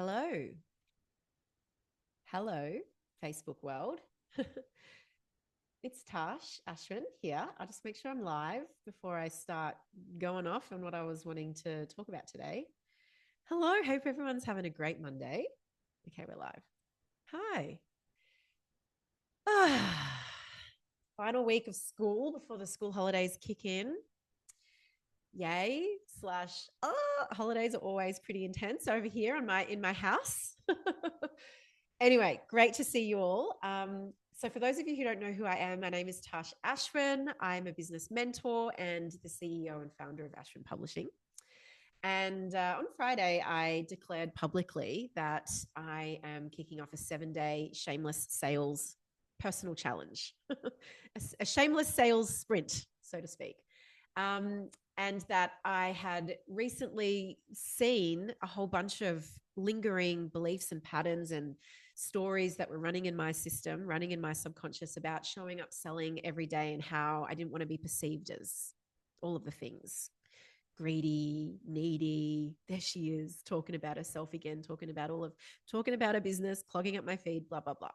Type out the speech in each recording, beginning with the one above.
Hello. Hello, Facebook world. It's Tash Ashwin here. I'll just make sure I'm live before I start going off on what I was wanting to talk about today. Hello. Hope everyone's having a great Monday. Okay, we're live. Hi. Final week of school before the school holidays kick in. Yay. Slash, holidays are always pretty intense over here in my house. Anyway, great to see you all. So, for those of you who don't know who I am, my name is Tash Ashwin. I'm a business mentor and the CEO and founder of Ashwin Publishing. And on Friday, I declared publicly that I am kicking off a 7-day shameless sales personal challenge, a shameless sales sprint, so to speak. And that I had recently seen a whole bunch of lingering beliefs and patterns and stories that were running in my system, running in my subconscious about showing up selling every day and how I didn't want to be perceived as all of the things greedy, needy. There she is talking about herself again, talking about her business, clogging up my feed, blah, blah, blah.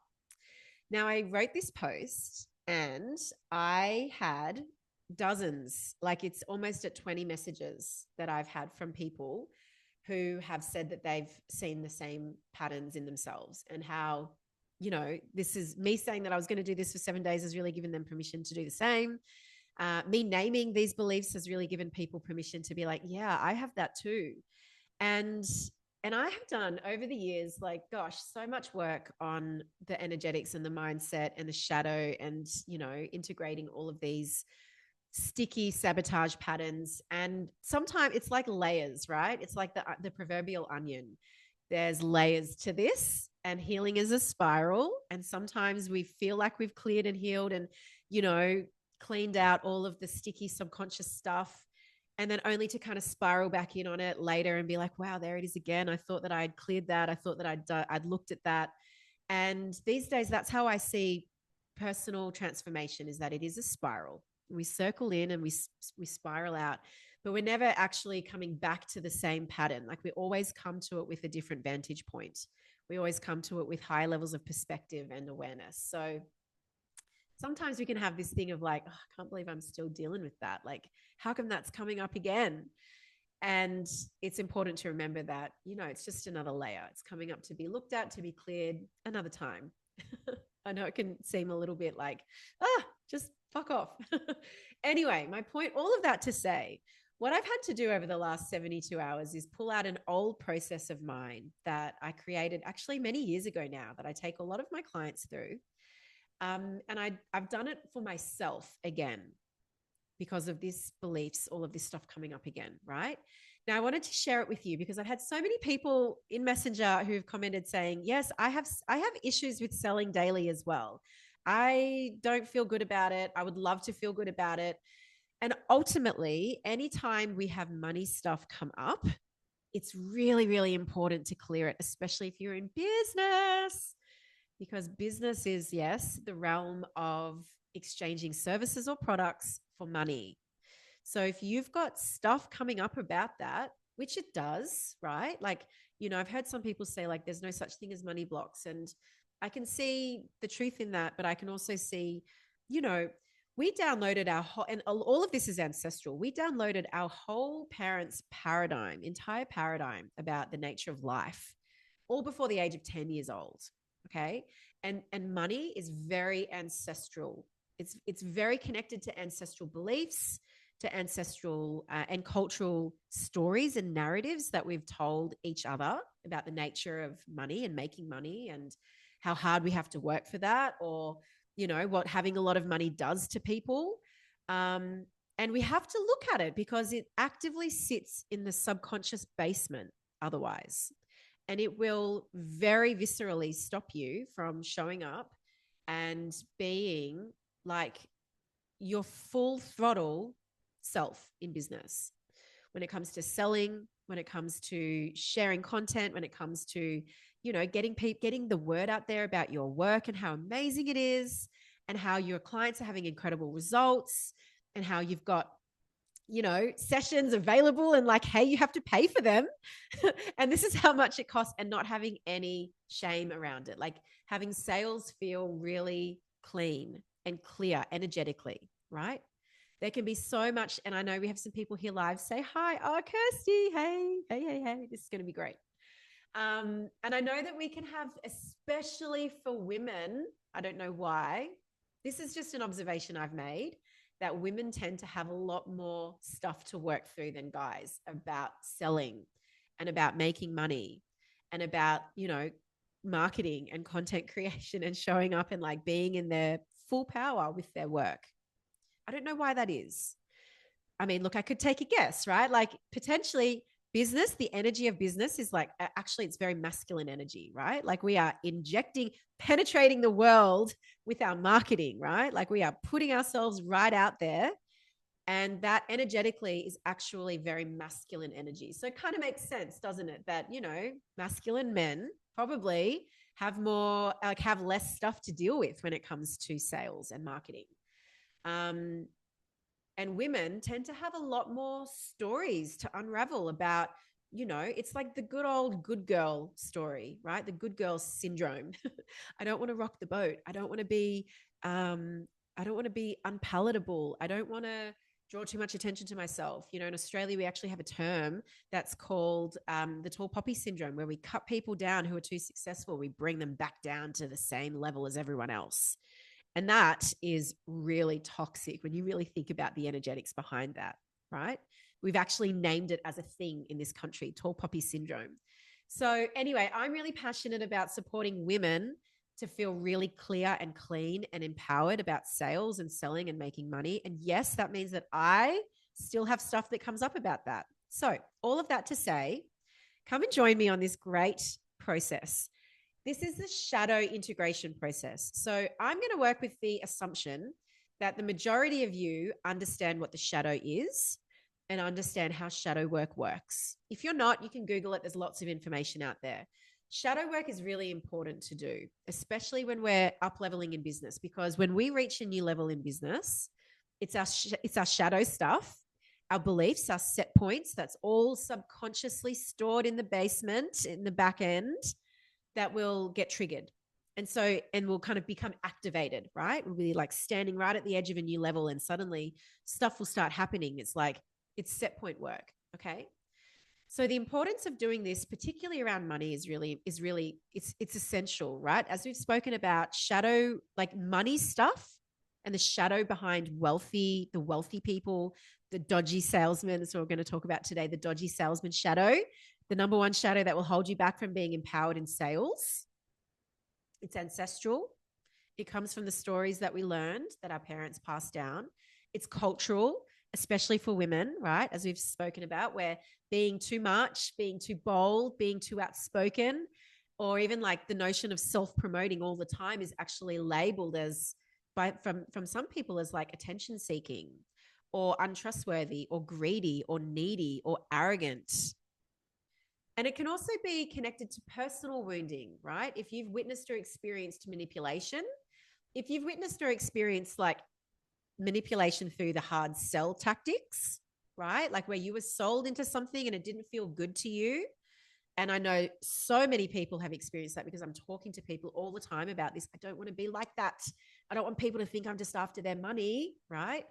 Now, I wrote this post and I had dozens, like it's almost at 20 messages that I've had from people who have said that they've seen the same patterns in themselves and how, this is me saying that I was going to do this for 7 days has really given them permission to do the same. Me naming these beliefs has really given people permission to be like, yeah, I have that too. And and I have done over the years, like, gosh, so much work on the energetics and the mindset and the shadow and, integrating all of these sticky sabotage patterns. And sometimes it's like layers, right? It's like the proverbial onion. There's layers to this, and healing is a spiral. And sometimes we feel like we've cleared and healed and, you know, cleaned out all of the sticky subconscious stuff. And then only to kind of spiral back in on it later and be like, wow, there it is again. I thought that I had cleared that. I thought that I'd looked at that. And these days, that's how I see personal transformation, is that it is a spiral. We circle in and we spiral out, but we're never actually coming back to the same pattern. Like we always come to it with a different vantage point. We always come to it with high levels of perspective and awareness. So sometimes we can have this thing of like, oh, I can't believe I'm still dealing with that. Like, how come that's coming up again? And it's important to remember that, it's just another layer. It's coming up to be looked at, to be cleared another time. I know it can seem a little bit like, just fuck off. Anyway, my point, all of that to say, what I've had to do over the last 72 hours is pull out an old process of mine that I created actually many years ago now, that I take a lot of my clients through. And I've done it for myself again because of these beliefs, all of this stuff coming up again, right? Now, I wanted to share it with you because I've had so many people in Messenger who've commented saying, yes, I have issues with selling daily as well. I don't feel good about it. I would love to feel good about it. And ultimately, anytime we have money stuff come up, it's really, really important to clear it, especially if you're in business, because business is, yes, the realm of exchanging services or products for money. So if you've got stuff coming up about that, which it does, right? Like, I've heard some people say like there's no such thing as money blocks. And I can see the truth in that, but I can also see, you know, we downloaded our whole, and all of this is ancestral. We downloaded our whole parents' paradigm, entire paradigm about the nature of life, all before the age of 10 years old. Okay. And money is very ancestral. It's very connected to ancestral beliefs, to ancestral and cultural stories and narratives that we've told each other about the nature of money and making money and how hard we have to work for that, or what having a lot of money does to people. And we have to look at it because it actively sits in the subconscious basement otherwise, and it will very viscerally stop you from showing up and being like your full throttle self in business. When it comes to selling, when it comes to sharing content, when it comes to, getting the word out there about your work and how amazing it is, and how your clients are having incredible results, and how you've got sessions available and like, hey, you have to pay for them. And this is how much it costs, and not having any shame around it. Like having sales feel really clean and clear energetically, right? There can be so much. And I know we have some people here live. Say hi. Oh, Kirsty. Hey, hey, hey, hey. This is going to be great. And I know that we can have, especially for women, I don't know why, this is just an observation I've made, that women tend to have a lot more stuff to work through than guys about selling and about making money and about, marketing and content creation and showing up and like being in their full power with their work. I don't know why that is. I mean, look, I could take a guess, right? Like potentially business, the energy of business is like, actually, it's very masculine energy, right? Like we are injecting, penetrating the world with our marketing, right? Like we are putting ourselves right out there. And that energetically is actually very masculine energy. So it kind of makes sense, doesn't it? That, masculine men probably have more, like have less stuff to deal with when it comes to sales and marketing. And women tend to have a lot more stories to unravel about, it's like the good old good girl story, right? The good girl syndrome. I don't want to rock the boat. I don't want to be unpalatable. I don't want to draw too much attention to myself. In Australia, we actually have a term that's called the tall poppy syndrome, where we cut people down who are too successful. We bring them back down to the same level as everyone else. And that is really toxic when you really think about the energetics behind that, right? We've actually named it as a thing in this country, tall poppy syndrome. So anyway, I'm really passionate about supporting women to feel really clear and clean and empowered about sales and selling and making money. And yes, that means that I still have stuff that comes up about that. So all of that to say, come and join me on this great process. This is the shadow integration process. So I'm going to work with the assumption that the majority of you understand what the shadow is and understand how shadow work works. If you're not, you can Google it. There's lots of information out there. Shadow work is really important to do, especially when we're up leveling in business, because when we reach a new level in business, it's our shadow stuff, our beliefs, our set points. That's all subconsciously stored in the basement, in the back end, that will get triggered. And will kind of become activated, right? We'll be like standing right at the edge of a new level, and suddenly stuff will start happening. It's set point work. Okay. So the importance of doing this, particularly around money, is it's essential, right? As we've spoken about shadow, like money stuff, and the shadow behind the wealthy people, the dodgy salesman. That's what we're going to talk about today. The dodgy salesman shadow, the number one shadow that will hold you back from being empowered in sales. It's ancestral. It comes from the stories that we learned, that our parents passed down. It's cultural, especially for women, right? As we've spoken about, where being too much, being too bold, being too outspoken, or even like the notion of self-promoting all the time is actually labeled as from some people as like attention seeking or untrustworthy or greedy or needy or arrogant. And it can also be connected to personal wounding, right? If you've witnessed or experienced manipulation, if you've witnessed or experienced like manipulation through the hard sell tactics, right? Like where you were sold into something and it didn't feel good to you. And I know so many people have experienced that, because I'm talking to people all the time about this. I don't want to be like that. I don't want people to think I'm just after their money, right?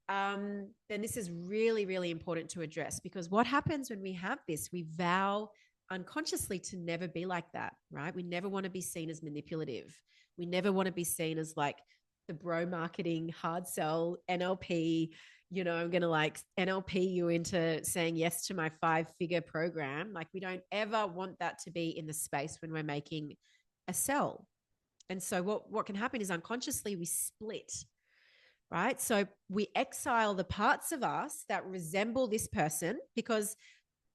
Then this is really, really important to address, because what happens when we have this, we vow unconsciously to never be like that, right? We never want to be seen as manipulative. We never want to be seen as like the bro marketing, hard sell, NLP, I'm going to like NLP you into saying yes to my 5-figure program. Like we don't ever want that to be in the space when we're making a sell. And so what can happen is unconsciously we split, right? So we exile the parts of us that resemble this person, because,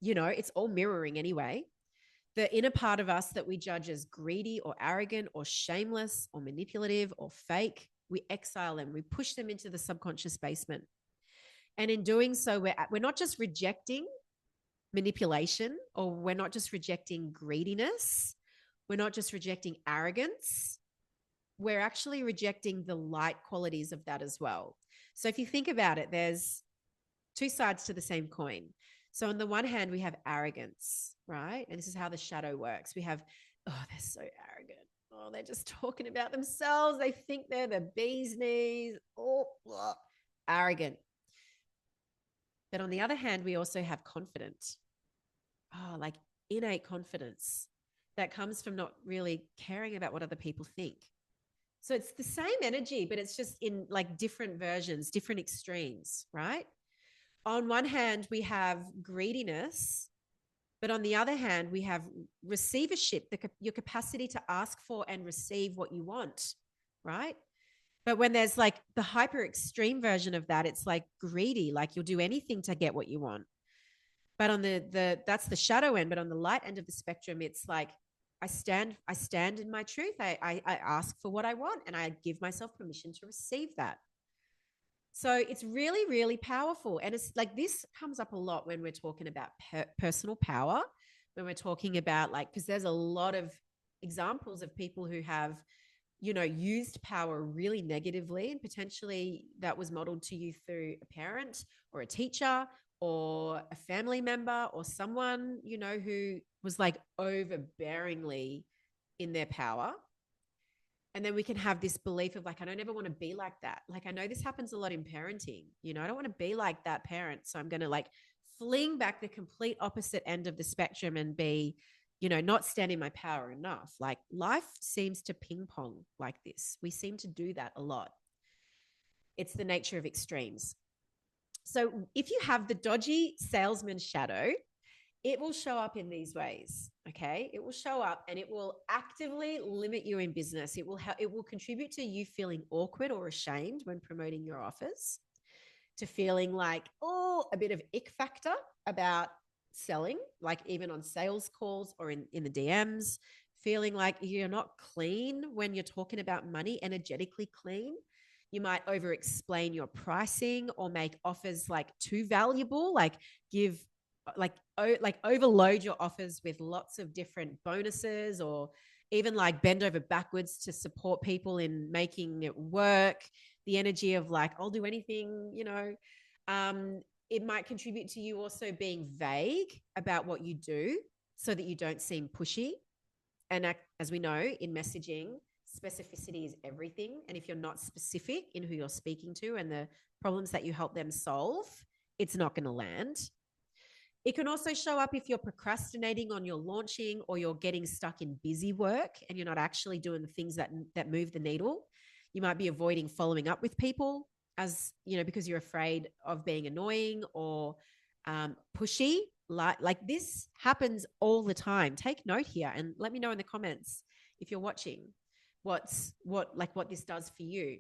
it's all mirroring anyway. The inner part of us that we judge as greedy or arrogant or shameless or manipulative or fake, we exile them. We push them into the subconscious basement. And in doing so, we're not just rejecting manipulation, or we're not just rejecting greediness. We're not just rejecting arrogance. We're actually rejecting the light qualities of that as well. So if you think about it, there's two sides to the same coin. So on the one hand, we have arrogance, right? And this is how the shadow works. We have, oh, they're so arrogant. Oh, they're just talking about themselves. They think they're the bee's knees. Oh, blah. Arrogant. But on the other hand, we also have confident. Oh, like innate confidence that comes from not really caring about what other people think. So it's the same energy, but it's just in like different versions, different extremes, right? On one hand, we have greediness, but on the other hand, we have receivership, your capacity to ask for and receive what you want, right? But when there's like the hyper extreme version of that, it's like greedy, like you'll do anything to get what you want. But on the that's the shadow end. But on the light end of the spectrum, it's like I stand in my truth. I ask for what I want and I give myself permission to receive that. So it's really, really powerful. And it's like this comes up a lot when we're talking about personal power, when we're talking about like, because there's a lot of examples of people who have, you know, used power really negatively, and potentially that was modeled to you through a parent or a teacher or a family member or someone, you know, who was like overbearingly in their power. And then we can have this belief of like, I don't ever want to be like that. Like, I know this happens a lot in parenting. You know, I don't want to be like that parent. So I'm going to like fling back the complete opposite end of the spectrum and be, you know, not stand in my power enough. Like life seems to ping pong like this. We seem to do that a lot. It's the nature of extremes. So if you have the dodgy salesman shadow, it will show up in these ways. Okay. It will show up and it will actively limit you in business. It will contribute to you feeling awkward or ashamed when promoting your offers, to feeling like, oh, a bit of ick factor about selling, like even on sales calls or in the DMs, feeling like you're not clean when you're talking about money, energetically clean. You might over explain your pricing or make offers like too valuable, like give like overload your offers with lots of different bonuses, or even like bend over backwards to support people in making it work. The energy of like, I'll do anything, you know. It might contribute to you also being vague about what you do so that you don't seem pushy. And as we know in messaging, specificity is everything. And if you're not specific in who you're speaking to and the problems that you help them solve, it's not going to land. It can also show up if you're procrastinating on your launching, or you're getting stuck in busy work and you're not actually doing the things that move the needle. You might be avoiding following up with people, as you know, because you're afraid of being annoying or pushy. Like this happens all the time. Take note here and let me know in the comments if you're watching what this does for you.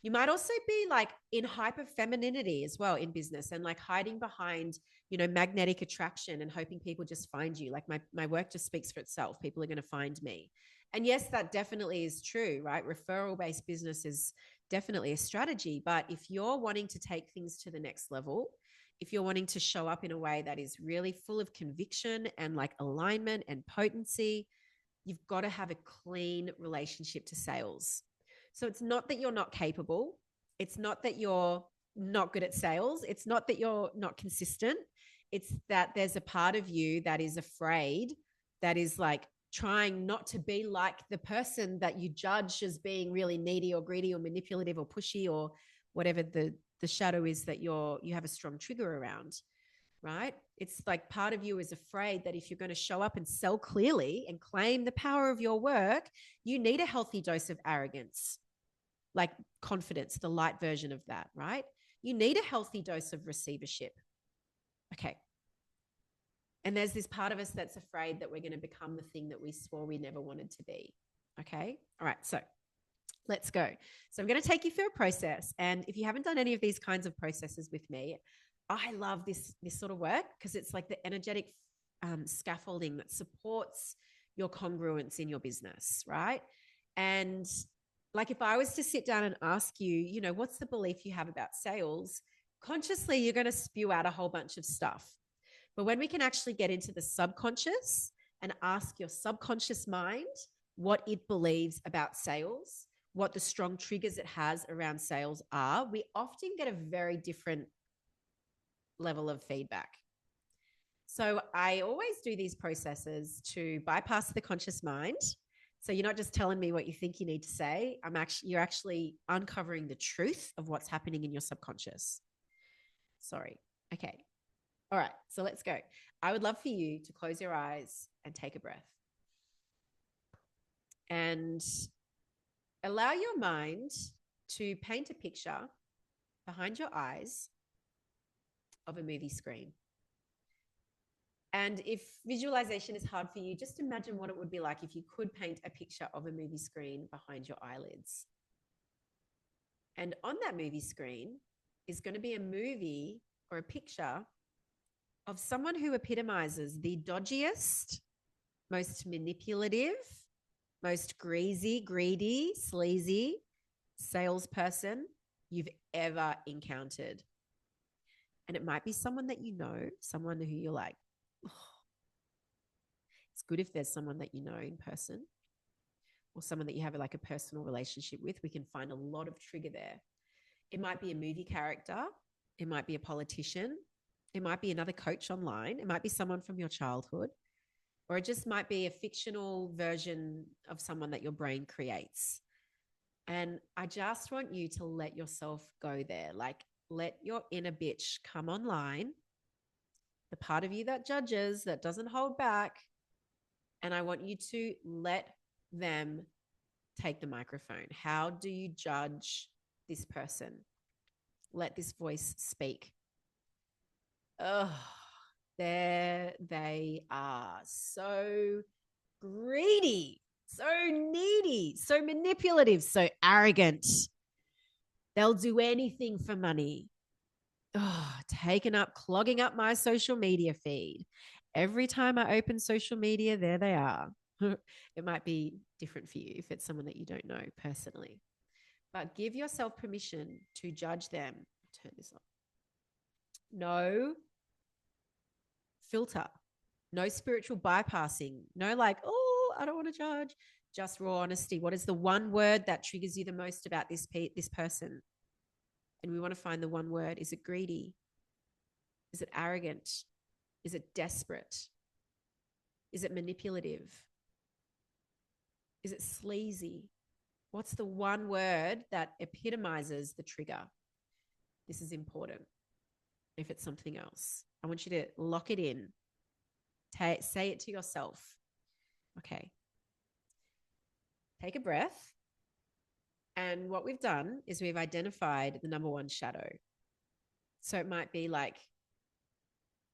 You might also be like in hyper femininity as well in business, and like hiding behind, you know, magnetic attraction and hoping people just find you. Like my work just speaks for itself. People are going to find me. And yes, that definitely is true, right? Referral-based business is definitely a strategy. But if you're wanting to take things to the next level, if you're wanting to show up in a way that is really full of conviction and like alignment and potency, you've got to have a clean relationship to sales. So it's not that you're not capable. It's not that you're not good at sales. It's not that you're not consistent. It's that there's a part of you that is afraid, that is like trying not to be like the person that you judge as being really needy or greedy or manipulative or pushy or whatever the shadow is that you have a strong trigger around, right? It's like part of you is afraid that if you're going to show up and sell clearly and claim the power of your work, you need a healthy dose of arrogance, like confidence, the light version of that, right? You need a healthy dose of receivership. Okay. And there's this part of us that's afraid that we're going to become the thing that we swore we never wanted to be. Okay. All right. So let's go. So I'm going to take you through a process. And if you haven't done any of these kinds of processes with me, I love this sort of work because it's like the energetic scaffolding that supports your congruence in your business, right? And like if I was to sit down and ask you, you know, what's the belief you have about sales? Consciously, you're going to spew out a whole bunch of stuff. But when we can actually get into the subconscious and ask your subconscious mind what it believes about sales, what the strong triggers it has around sales are, we often get a very different level of feedback. So I always do these processes to bypass the conscious mind. So you're not just telling me what you think you need to say. You're actually uncovering the truth of what's happening in your subconscious. Sorry. Okay. All right. So let's go. I would love for you to close your eyes and take a breath. And allow your mind to paint a picture behind your eyes of a movie screen. And if visualization is hard for you, just imagine what it would be like if you could paint a picture of a movie screen behind your eyelids. And on that movie screen is going to be a movie or a picture of someone who epitomizes the dodgiest, most manipulative, most greedy, sleazy salesperson you've ever encountered. And it might be someone that you know, someone who you're like, oh. It's good if there's someone that you know in person or someone that you have like a personal relationship with. We can find a lot of trigger there. It might be a movie character. It might be a politician. It might be another coach online. It might be someone from your childhood, or it just might be a fictional version of someone that your brain creates. And I just want you to let yourself go there. Like, let your inner bitch come online, the part of you that judges, that doesn't hold back. And I want you to let them take the microphone. How do you judge this person? Let this voice speak. Oh, there they are. So greedy, so needy, so manipulative, so arrogant. They'll do anything for money. Oh, clogging up my social media feed. Every time I open social media, there they are. It might be different for you if it's someone that you don't know personally. But give yourself permission to judge them. Turn this off. No filter, no spiritual bypassing, no like, oh, I don't want to judge. Just raw honesty. What is the one word that triggers you the most about this person? And we want to find the one word. Is it greedy? Is it arrogant? Is it desperate? Is it manipulative? Is it sleazy? What's the one word that epitomizes the trigger? This is important. If it's something else, I want you to lock it in. Say it to yourself. Okay. Take a breath. And what we've done is we've identified the number one shadow. So it might be like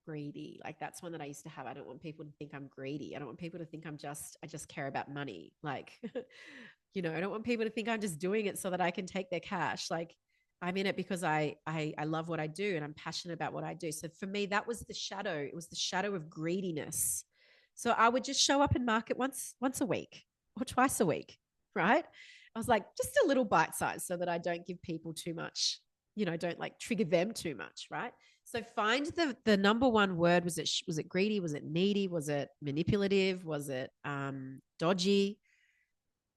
greedy. Like that's one that I used to have. I don't want people to think I'm greedy. I don't want people to think I just care about money. Like, I don't want people to think I'm just doing it so that I can take their cash. Like I'm in it because I love what I do and I'm passionate about what I do. So for me, that was the shadow. It was the shadow of greediness. So I would just show up and market once a week or twice a week, right? I was like, just a little bite size so that I don't give people too much, don't like trigger them too much, right? So find the number one word. Was it greedy? Was it needy? Was it manipulative? Was it dodgy?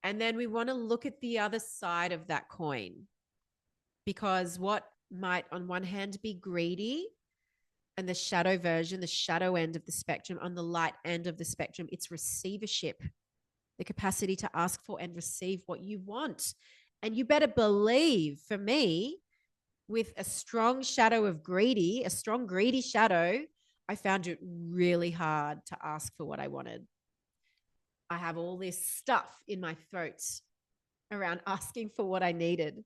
And then we want to look at the other side of that coin, because what might on one hand be greedy and the shadow version, the shadow end of the spectrum, on the light end of the spectrum, it's receivership, the capacity to ask for and receive what you want. And you better believe, for me, with a strong shadow of greedy, a strong greedy shadow, I found it really hard to ask for what I wanted. I have all this stuff in my throat around asking for what I needed,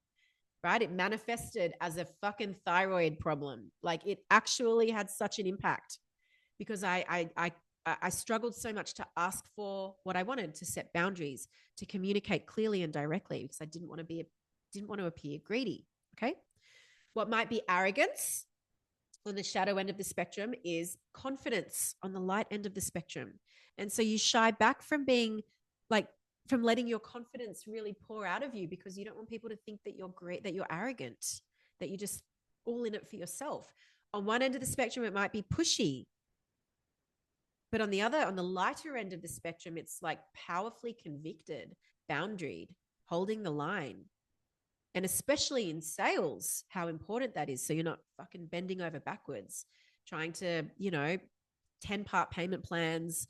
right? It manifested as a fucking thyroid problem. Like it actually had such an impact because I struggled so much to ask for what I wanted, to set boundaries, to communicate clearly and directly, because I didn't want to appear greedy. Okay. What might be arrogance on the shadow end of the spectrum is confidence on the light end of the spectrum. And so you shy back from being like, from letting your confidence really pour out of you, because you don't want people to think that you're great, that you're arrogant, that you're just all in it for yourself. On one end of the spectrum, it might be pushy. But on the lighter end of the spectrum, it's like powerfully convicted, boundaried, holding the line. And especially in sales, how important that is. So you're not fucking bending over backwards, trying to, 10-part payment plans,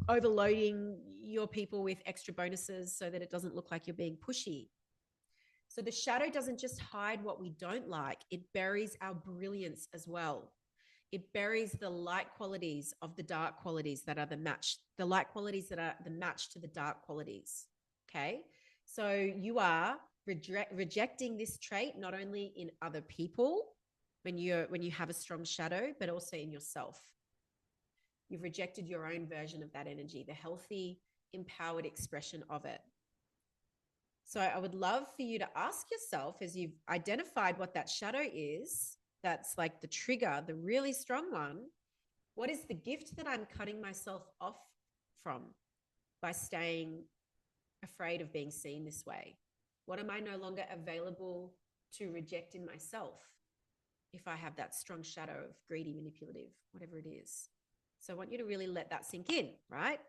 overloading your people with extra bonuses so that it doesn't look like you're being pushy. So the shadow doesn't just hide what we don't like, it buries our brilliance as well. It buries the light qualities of the dark qualities that are the light qualities that are the match to the dark qualities. Okay. So you are rejecting this trait not only in other people when you have a strong shadow, but also in yourself. You've rejected your own version of that energy, the healthy, empowered expression of it. So I would love for you to ask yourself, as you've identified what that shadow is, that's like the trigger, the really strong one, what is the gift that I'm cutting myself off from by staying afraid of being seen this way? What am I no longer available to reject in myself if I have that strong shadow of greedy, manipulative, whatever it is? So I want you to really let that sink in, right?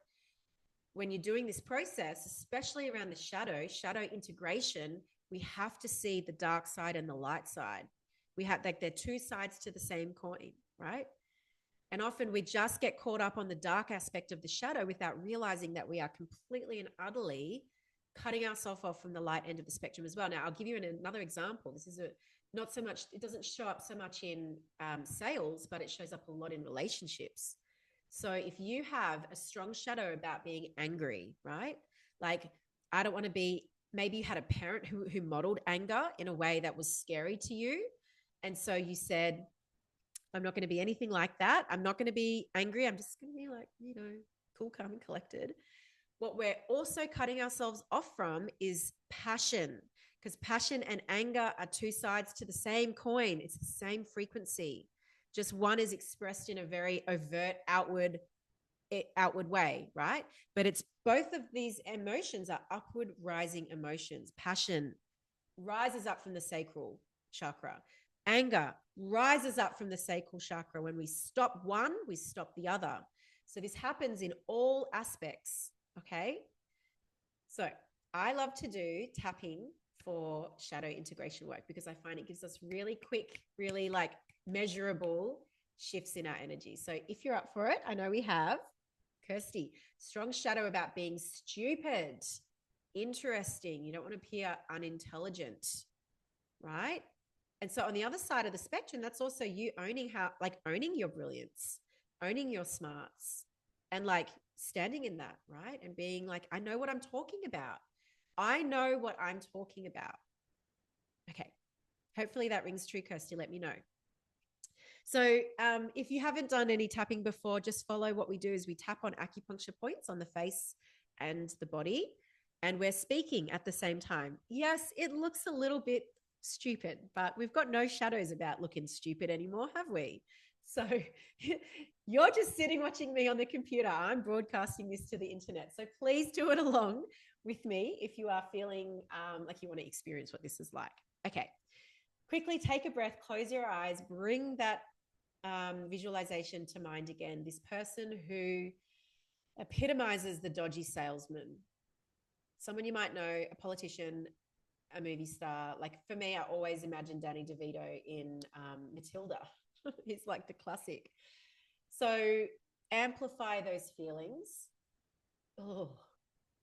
When you're doing this process, especially around the shadow integration, we have to see the dark side and the light side. We have like they're two sides to the same coin, right? And often we just get caught up on the dark aspect of the shadow without realizing that we are completely and utterly cutting ourselves off from the light end of the spectrum as well. Now, I'll give you another example. This is not so much, it doesn't show up so much in sales, but it shows up a lot in relationships. So if you have a strong shadow about being angry, right? Like, I don't want to be, maybe you had a parent who modeled anger in a way that was scary to you. And so you said, I'm not going to be anything like that. I'm not going to be angry. I'm just going to be like, cool, calm, and collected. What we're also cutting ourselves off from is passion, because passion and anger are two sides to the same coin. It's the same frequency. Just one is expressed in a very overt outward way, right? But it's both of these emotions are upward rising emotions. Passion rises up from the sacral chakra. Anger rises up from the sacral chakra. When we stop one, we stop the other. So this happens in all aspects, okay? So I love to do tapping for shadow integration work because I find it gives us really quick, really like measurable shifts in our energy. So if you're up for it, I know we have Kirsty, strong shadow about being stupid, interesting. You don't want to appear unintelligent, right? And so on the other side of the spectrum, that's also you owning owning your brilliance, owning your smarts, and like standing in that, right? And being like, I know what I'm talking about. I know what I'm talking about. Okay. Hopefully that rings true, Kirsty. Let me know. So if you haven't done any tapping before, just follow what we do is we tap on acupuncture points on the face and the body, and we're speaking at the same time. Yes, it looks a little bit stupid, but we've got no shadows about looking stupid anymore, have we? So you're just sitting watching me on the computer. I'm broadcasting this to the internet. So please do it along with me if you are feeling like you want to experience what this is like. Okay. Quickly take a breath, close your eyes, bring that visualization to mind again. This person who epitomizes the dodgy salesman. Someone you might know, a politician, a movie star. Like for me, I always imagine Danny DeVito in Matilda. He's like the classic. So amplify those feelings. Oh,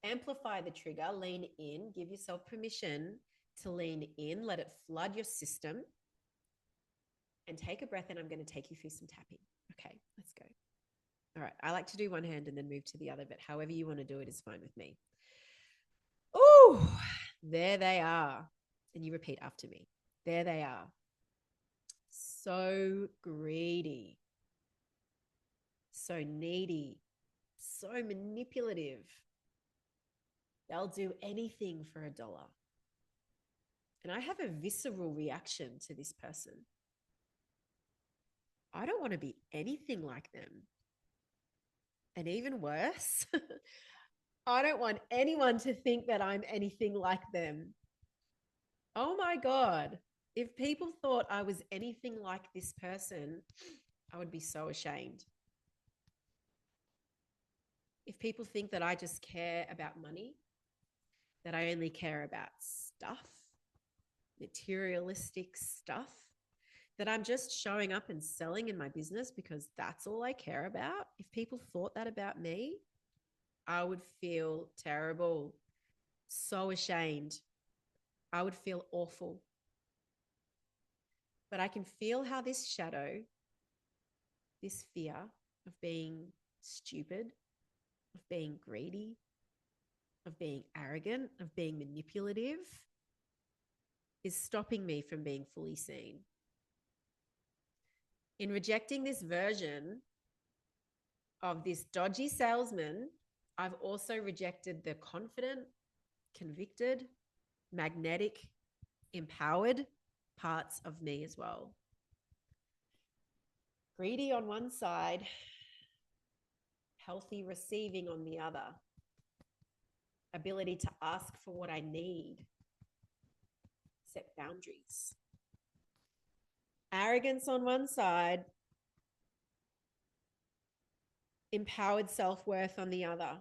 amplify the trigger, lean in, give yourself permission to lean in, let it flood your system, and take a breath. And I'm going to take you through some tapping. Okay, let's go. All right, I like to do one hand and then move to the other, but however you want to do it is fine with me. Oh, there they are. And you repeat after me. There they are. So greedy, so needy, so manipulative. They'll do anything for $1. And I have a visceral reaction to this person. I don't want to be anything like them. And even worse, I don't want anyone to think that I'm anything like them. Oh my God. If people thought I was anything like this person, I would be so ashamed. If people think that I just care about money, that I only care about stuff, materialistic stuff, that I'm just showing up and selling in my business because that's all I care about. If people thought that about me, I would feel terrible, so ashamed. I would feel awful. But I can feel how this shadow, this fear of being stupid, of being greedy, of being arrogant, of being manipulative, is stopping me from being fully seen. In rejecting this version of this dodgy salesman, I've also rejected the confident, convicted, magnetic, empowered parts of me as well. Greedy on one side, healthy receiving on the other. Ability to ask for what I need, set boundaries. Arrogance on one side, empowered self-worth on the other.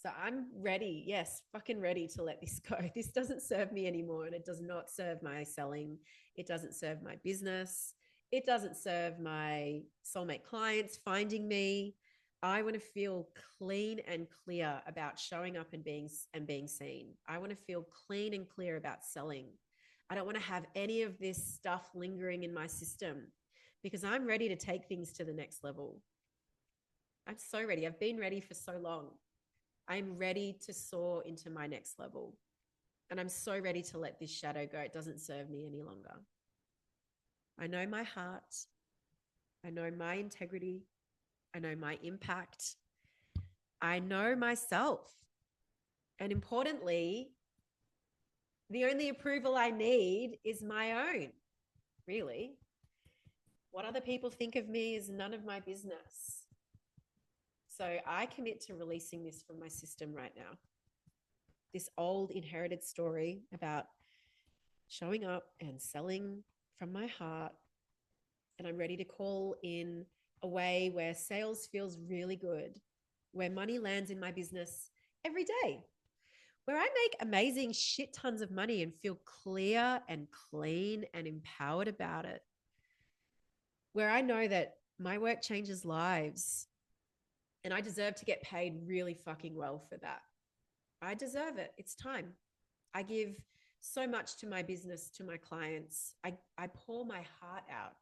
So I'm ready, yes, fucking ready to let this go. This doesn't serve me anymore, and it does not serve my selling. It doesn't serve my business. It doesn't serve my soulmate clients finding me. I want to feel clean and clear about showing up and being seen. I want to feel clean and clear about selling. I don't want to have any of this stuff lingering in my system because I'm ready to take things to the next level. I'm so ready. I've been ready for so long. I'm ready to soar into my next level. And I'm so ready to let this shadow go. It doesn't serve me any longer. I know my heart. I know my integrity. I know my impact. I know myself. And importantly, the only approval I need is my own, really. What other people think of me is none of my business. So I commit to releasing this from my system right now. This old inherited story about showing up and selling from my heart. And I'm ready to call in a way where sales feels really good, where money lands in my business every day, where I make amazing shit tons of money and feel clear and clean and empowered about it, where I know that my work changes lives and I deserve to get paid really fucking well for that. I deserve it. It's time. I give so much to my business, to my clients. I pour my heart out.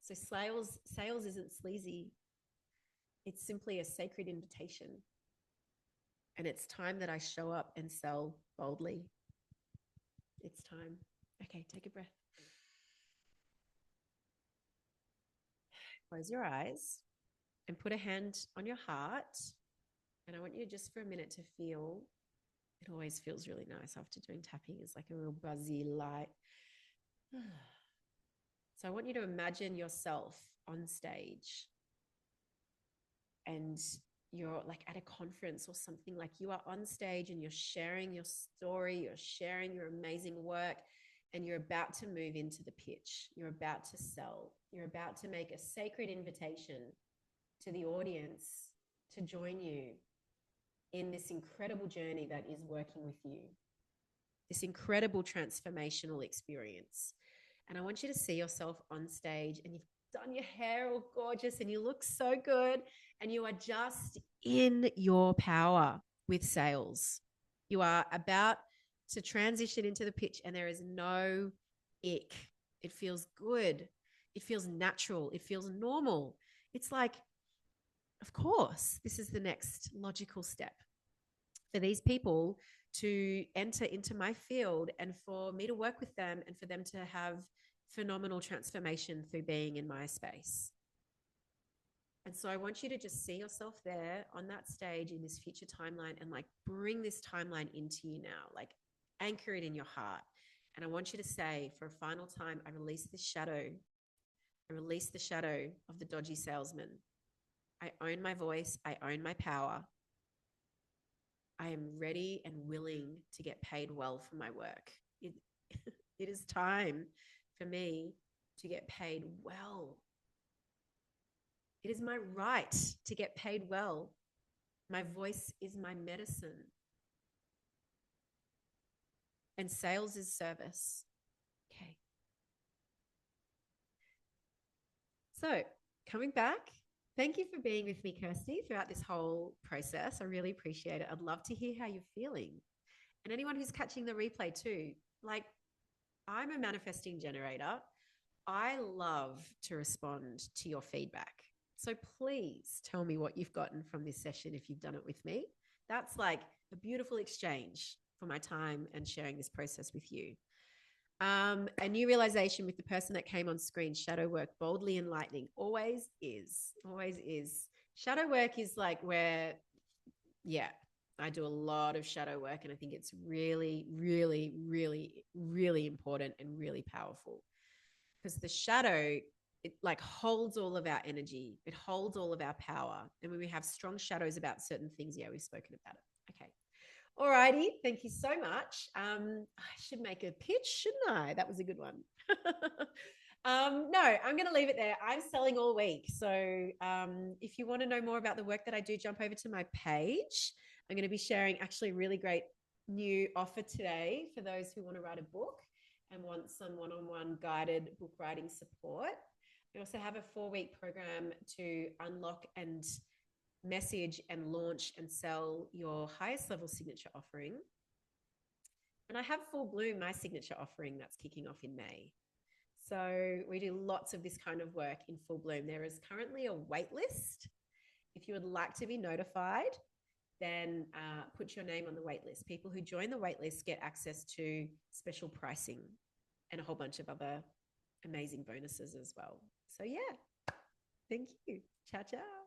So sales isn't sleazy. It's simply a sacred invitation. And it's time that I show up and sell boldly. It's time. Okay, take a breath. Close your eyes and put a hand on your heart. And I want you just for a minute to feel, it always feels really nice after doing tapping. It's like a real buzzy light. So I want you to imagine yourself on stage and you're like at a conference or something, like you are on stage and you're sharing your story, you're sharing your amazing work, and you're about to move into the pitch. You're about to sell. You're about to make a sacred invitation to the audience to join you in this incredible journey that is working with you, this incredible transformational experience. And I want you to see yourself on stage and you've done your hair all gorgeous and you look so good and you are just in your power with sales. You are about to transition into the pitch and there is no ick. It feels good. It feels natural. It feels normal. It's like, of course, this is the next logical step for these people to enter into my field and for me to work with them and for them to have phenomenal transformation through being in my space. And so I want you to just see yourself there on that stage in this future timeline and like bring this timeline into you now, like anchor it in your heart. And I want you to say for a final time, I release this shadow. I release the shadow of the dodgy salesman. I own my voice. I own my power. I am ready and willing to get paid well for my work. It is time for me to get paid well. It is my right to get paid well. My voice is my medicine. and sales is service. Okay. So, coming back, thank you for being with me, Kirsty, throughout this whole process. I really appreciate it. I'd love to hear how you're feeling. And anyone who's catching the replay too, like, I'm a manifesting generator. I love to respond to your feedback. So please tell me what you've gotten from this session if you've done it with me. That's like a beautiful exchange for my time and sharing this process with you. A new realization with the person that came on screen, shadow work, boldly enlightening, always is, always is. Shadow work is like where, yeah, I do a lot of shadow work, and I think it's really, really, really, really important and really powerful, because the shadow, it like holds all of our energy, it holds all of our power. And when we have strong shadows about certain things, yeah, we've spoken about it. Okay. All righty. Thank you so much. I should make a pitch, shouldn't I? That was a good one. No, I'm going to leave it there. I'm selling all week. So if you want to know more about the work that I do, jump over to my page. I'm going to be sharing actually a really great new offer today for those who want to write a book and want some one-on-one guided book writing support. We also have a 4-week program to unlock and message and launch and sell your highest level signature offering. And I have Full Bloom, my signature offering, that's kicking off in May. So we do lots of this kind of work in Full Bloom. There is currently a wait list. If you would like to be notified, then put your name on the wait list. People who join the wait list get access to special pricing and a whole bunch of other amazing bonuses as well. So yeah, thank you. Ciao, ciao.